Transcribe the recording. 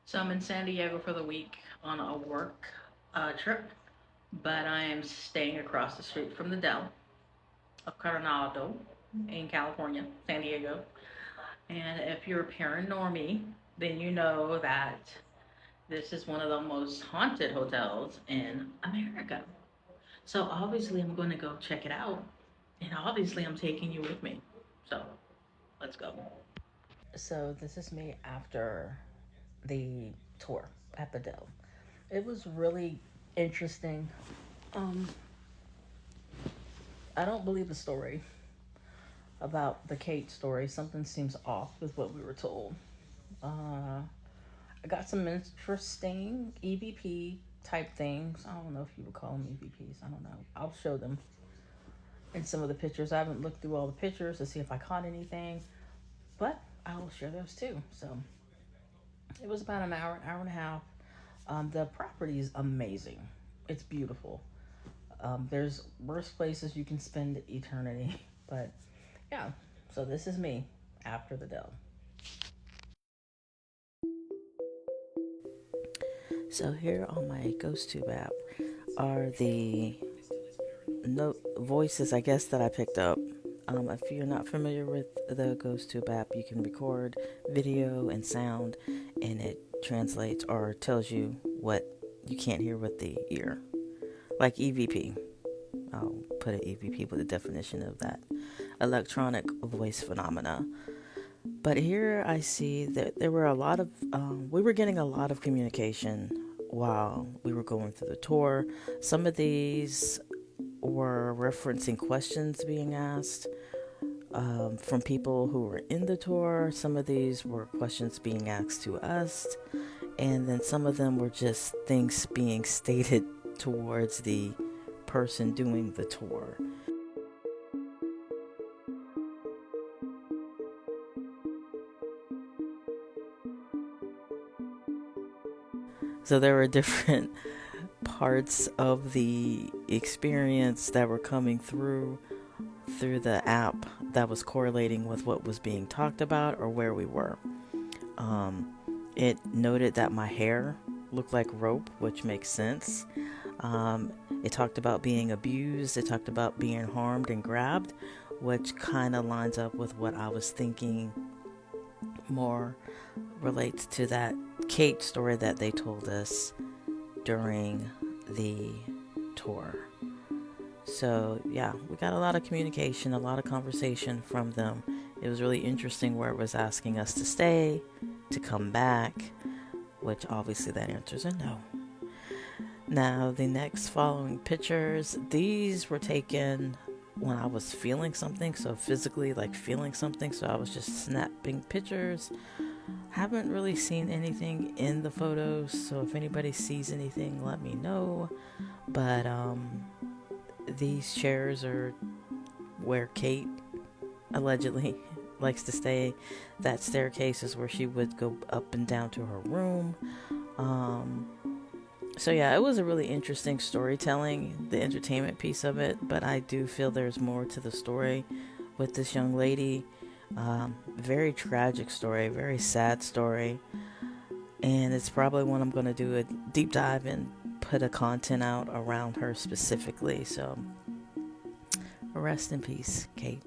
So I'm in San Diego for the week on a work trip, but I am staying across the street from the Dell of Coronado in California, San Diego. And if you're a paranormy, then you know that this is one of the most haunted hotels in America. So obviously I'm going to go check it out, and obviously I'm taking you with me. So let's go. So this is me after the tour at the Dell. It was really interesting. Um, I don't believe the story about the Kate story. Something seems off with what we were told. I got some interesting EVP type things. I don't know if you would call them EVPs. I don't know. I'll show them in some of the pictures. I haven't looked through all the pictures to see if I caught anything, but I will share those too. So it was about an hour and a half. The property is amazing. It's beautiful. There's worse places you can spend eternity, but yeah. So this is me after the Dell. So here on my GhostTube app are the note voices, I guess, that I picked up. If you're not familiar with the GhostTube app, you can record video and sound, and it translates or tells you what you can't hear with the ear, like EVP. I'll put an EVP with a definition of that electronic voice phenomena. But here I see that there were a lot of, we were getting a lot of communication while we were going through the tour. Some of these were referencing questions being asked from people who were in the tour. Some of these were questions being asked to us. And then some of them were just things being stated towards the person doing the tour. So there were different parts of the experience that were coming through the app that was correlating with what was being talked about or where we were. It noted that my hair looked like rope, which makes sense. It talked about being abused. It talked about being harmed and grabbed, which kind of lines up with what I was thinking more relates to that Kate story that they told us during the tour. So yeah, we got a lot of communication, a lot of conversation from them. It was really interesting where it was asking us to stay, to come back, which obviously that answer is a no. Now the next following pictures, these were taken when I was feeling something, so physically like feeling something, so I was just snapping pictures. Haven't really seen anything in the photos, so if anybody sees anything, let me know. But these chairs are where Kate allegedly likes to stay. That staircase is where she would go up and down to her room. So yeah, it was a really interesting storytelling, the entertainment piece of it, but I do feel there's more to the story with this young lady. Very tragic story, very sad story, and it's probably one I'm going to do a deep dive and put a content out around her specifically. So rest in peace, Kate.